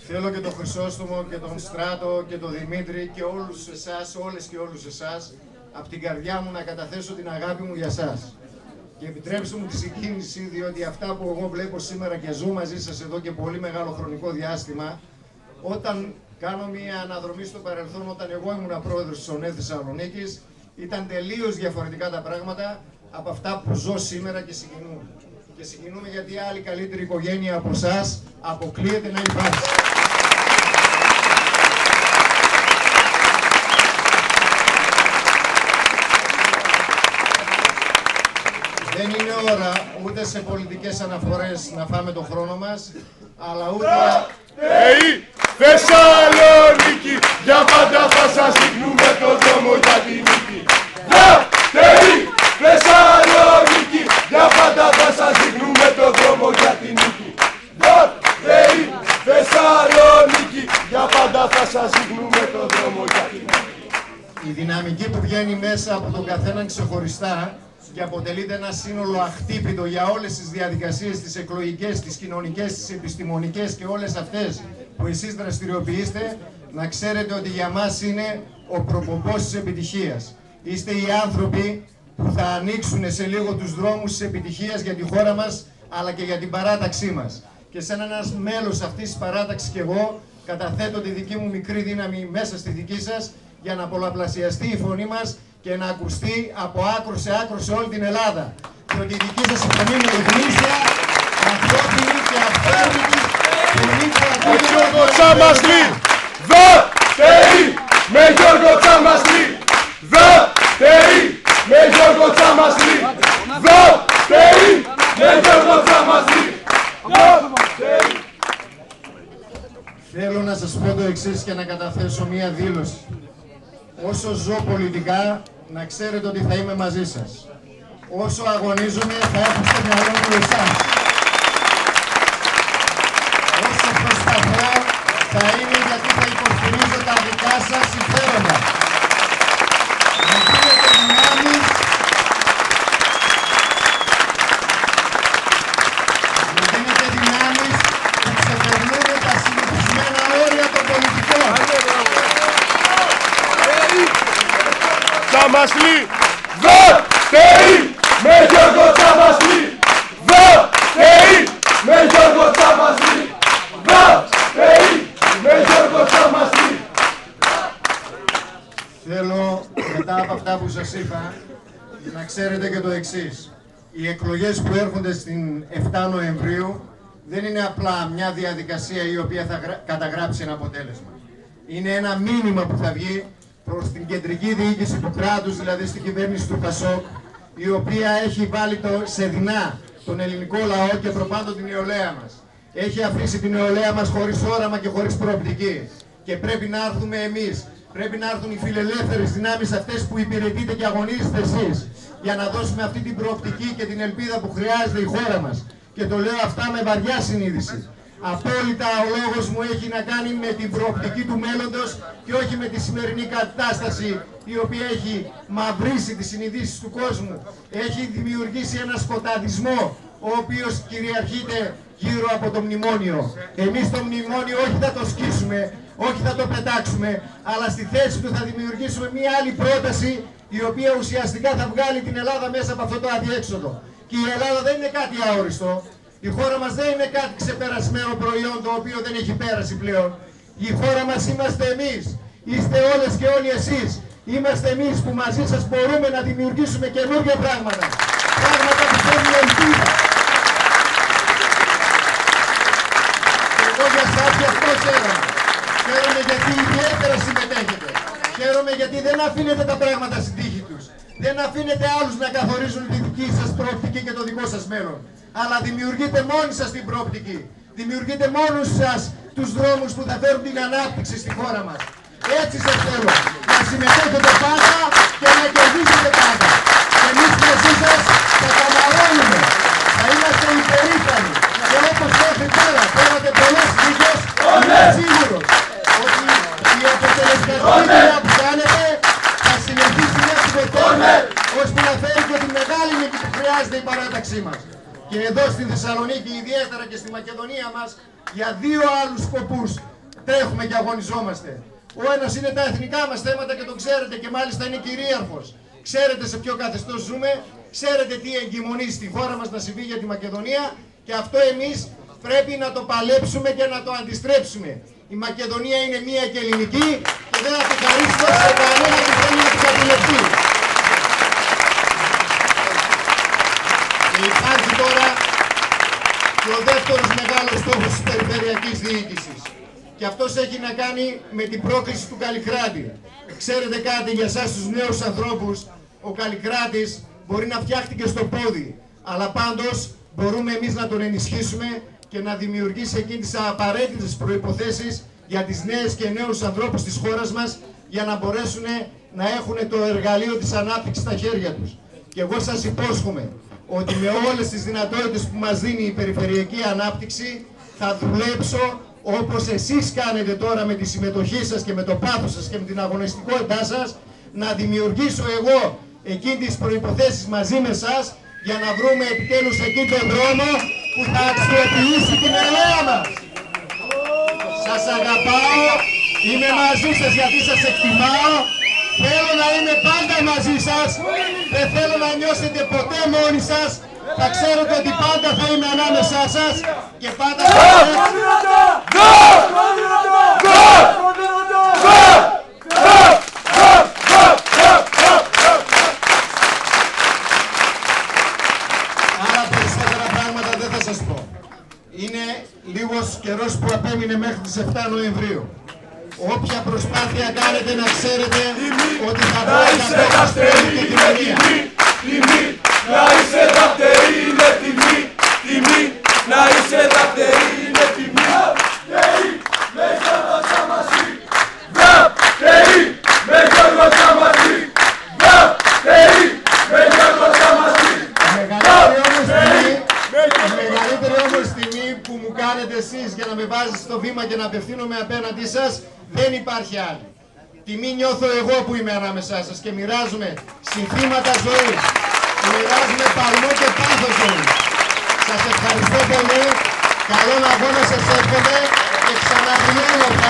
Θέλω και τον Χρυσόστομο και τον Στράτο και τον Δημήτρη και όλους εσάς, όλες και όλους εσάς, από την καρδιά μου να καταθέσω την αγάπη μου για σας. Και επιτρέψτε μου τη συγκίνηση, διότι αυτά που εγώ βλέπω σήμερα και ζω μαζί σας εδώ και πολύ μεγάλο χρονικό διάστημα, όταν κάνω μια αναδρομή στο παρελθόν, όταν εγώ ήμουν πρόεδρος της ΟΝΕ Θεσσαλονίκης, ήταν τελείως διαφορετικά τα πράγματα από αυτά που ζω σήμερα και συγκινούμε. Και συγκινούμε γιατί άλλη καλύτερη οικογένεια από εσάς αποκλείεται να υπάρχει. Δεν είναι ώρα ούτε σε πολιτικές αναφορές να φάμε τον χρόνο μας, αλλά ούτε... Θεσσαλονίκη, για πάντα θα σας δείχνουμε το δρόμο για τη νίκη. Θεσσαλονίκη, για πάντα θα σας δείχνουμε το δρόμο για τη νίκη. Θεσσαλονίκη, για πάντα θα σας δείχνουμε το δρόμο για τη νίκη. Η δυναμική που βγαίνει μέσα από τον καθέναν ξεχωριστά και αποτελείται ένα σύνολο αχτύπητο για όλες τις διαδικασίες, τις εκλογικές, τις κοινωνικές, τις επιστημονικές και όλες αυτές που εσείς δραστηριοποιείστε, να ξέρετε ότι για μας είναι ο προπομπός της επιτυχίας. Είστε οι άνθρωποι που θα ανοίξουν σε λίγο τους δρόμους της επιτυχίας για τη χώρα μας, αλλά και για την παράταξή μας. Και σαν ένας μέλος αυτής της παράταξης και εγώ, καταθέτω τη δική μου μικρή δύναμη μέσα στη δική σας, για να πολλαπλασιαστεί η φωνή μας και να ακουστεί από άκρο σε όλη την Ελλάδα. Διότι η δική σας φωνή είναι γνήσια, ανθρώπινη και αυθόρμητη φωνή που ακούγεται. Με Γιώργο Τσάμαστρη, δεύτερη, με Γιώργο Τσάμαστρη, δεύτερη, με Γιώργο Τσάμαστρη, δεύτερη, με Γιώργο Τσάμαστρη, δεύτερη. Θέλω να σας πω το εξής και να καταθέσω μία δήλωση. Όσο ζω πολιτικά, να ξέρετε ότι θα είμαι μαζί σας. Όσο αγωνίζομαι, θα έχω στο μυαλό μου εσάς. Όσο προσπαθώ, θα είναι γιατί θα υποστηρίζω τα δικά σας συμφέροντα. Μου δίνετε δυνάμεις, που ξεπερνούν τα συνηθισμένα όρια των πολιτικών. Τσάμαστρη, δεύτερη, με Γιώργο Τσάμαστρη, δεύτερη, με Γιώργο Τσάμαστρη, δεύτερη, με Γιώργο Τσάμαστρη. Θέλω μετά από αυτά που σας είπα να ξέρετε και το εξής. Οι εκλογές που έρχονται στην 7 Νοεμβρίου δεν είναι απλά μια διαδικασία η οποία θα καταγράψει ένα αποτέλεσμα. Είναι ένα μήνυμα που θα βγει προς την κεντρική διοίκηση του κράτους, δηλαδή στην κυβέρνηση του ΠΑΣΟΚ, η οποία έχει βάλει σε δεινά τον ελληνικό λαό και προπάντων την νεολαία μας. Έχει αφήσει την νεολαία μας χωρίς όραμα και χωρίς προοπτική. Και πρέπει να έρθουμε εμείς, πρέπει να έρθουν οι φιλελεύθερες δυνάμεις αυτές που υπηρετείτε και αγωνίζετε εσείς, για να δώσουμε αυτή την προοπτική και την ελπίδα που χρειάζεται η χώρα μας. Και το λέω αυτά με βαριά συνείδηση. Απόλυτα ο λόγος μου έχει να κάνει με την προοπτική του μέλλοντος και όχι με τη σημερινή κατάσταση η οποία έχει μαυρίσει τις συνειδήσεις του κόσμου. Έχει δημιουργήσει ένα σκοταδισμό ο οποίος κυριαρχείται γύρω από το μνημόνιο. Εμείς το μνημόνιο όχι θα το σκίσουμε, όχι θα το πετάξουμε, αλλά στη θέση του θα δημιουργήσουμε μία άλλη πρόταση η οποία ουσιαστικά θα βγάλει την Ελλάδα μέσα από αυτό το αδιέξοδο. Και η Ελλάδα δεν είναι κάτι αόριστο. Η χώρα μας δεν είναι κάτι ξεπερασμένο προϊόν το οποίο δεν έχει πέρασει πλέον. Η χώρα μας είμαστε εμείς. Είστε όλες και όλοι εσείς. Είμαστε εμείς που μαζί σας μπορούμε να δημιουργήσουμε καινούργια πράγματα. Πράγματα που θέλουν ελπίδα. Και εγώ για σας γι' αυτό χαίρομαι. Χαίρομαι γιατί ιδιαίτερα συμμετέχετε. Χαίρομαι γιατί δεν αφήνετε τα πράγματα στην τύχη τους. Δεν αφήνετε άλλους να καθορίζουν τη δική σας προοπτική και το δικό σας μέλλον. Αλλά δημιουργείτε μόνοι σας την προοπτική. Δημιουργείτε μόνοι σας τους δρόμους που θα φέρουν την ανάπτυξη στη χώρα μας. Έτσι σας θέλω. Να συμμετέχετε πάντα και να κερδίσετε πάντα. Και εμείς μαζί σας θα καμαρώνουμε. Θα είμαστε υπερήφανοι. Και όπως μέχρι τώρα πέρατε πολλές νίκες, είμαι σίγουρος ότι η αποτελεσματική δουλειά που κάνετε θα συνεχίσει μέχρι το τέλος, ώστε να φέρει και τη μεγάλη νίκη που χρειάζεται η παράταξή μας. Και εδώ στη Θεσσαλονίκη, ιδιαίτερα και στη Μακεδονία μας, για δύο άλλους σκοπούς. τρέχουμε και αγωνιζόμαστε. Ο ένας είναι τα εθνικά μας θέματα και το ξέρετε και μάλιστα είναι κυρίαρχος. Ξέρετε σε ποιο καθεστώς ζούμε, ξέρετε τι εγκυμονεί στη χώρα μας να συμβεί για τη Μακεδονία και αυτό εμείς πρέπει να το παλέψουμε και να το αντιστρέψουμε. Η Μακεδονία είναι μία και ελληνική και δεν θα τη χαρίσουμε σε κανένα που θέλει να την κατηλευτεί. Και υπάρχει τώρα και ο δεύτερος μεγάλος στόχος της περιφερειακής διοίκησης. Και αυτός έχει να κάνει με την πρόκληση του Καλλικράτη. Ξέρετε κάτι για εσάς τους νέους ανθρώπους, ο Καλλικράτης μπορεί να φτιάχτηκε στο πόδι, αλλά πάντως μπορούμε εμείς να τον ενισχύσουμε και να δημιουργήσει εκείνες τις απαραίτητες προϋποθέσεις για τις νέες και νέους ανθρώπους της χώρας μας για να μπορέσουν να έχουν το εργαλείο της ανάπτυξης στα χέρια τους. Και εγώ σας υπόσχομαι ότι με όλες τις δυνατότητες που μας δίνει η περιφερειακή ανάπτυξη θα δουλέψω όπως εσείς κάνετε τώρα με τη συμμετοχή σας και με το πάθος σας και με την αγωνιστικότητά σας, να δημιουργήσω εγώ εκείνες τις προϋποθέσεις μαζί με εσάς για να βρούμε επιτέλους εκεί τον δρόμο που θα αξιοποιήσει την Ελλάδα μας. Σας αγαπάω, είμαι μαζί σας γιατί σας εκτιμάω, θέλω να είμαι πάντα μαζί σας, δεν θέλω να νιώσετε ποτέ μόνοι σας, θα ξέρετε ότι πάντα θα είμαι ανάμεσά σας και πάντα θα Άρα περισσότερα πράγματα δεν θα σας πω. Είναι λίγος καιρός που απέμεινε μέχρι τις 7 Νοεμβρίου. Όποια προσπάθεια κάνετε να ξέρετε ότι θα βγάλετε από την κοινωνία. Να είσαι δαχτερή είναι τιμή, τιμή, να είσαι δαχτερή είναι τιμή. Δαχτερή με Γιώργο Σαμασί, δαχτερή με Γιώργο Σαμασί, δαχτερή με Γιώργο Σαμασί. Η μεγαλύτερη όμως τιμή που μου κάνετε εσείς για να με βάζετε στο βήμα και να απευθύνομαι απέναντί σας δεν υπάρχει άλλη. Τιμή νιώθω εγώ που είμαι ανάμεσά σας και μοιράζομαι συνθήματα ζωής. Μοιράζουμε παλμό και πάθος ζωής. Σας ευχαριστώ πολύ. Καλό αγώνα σας εύχομαι και ξαναγριώνω.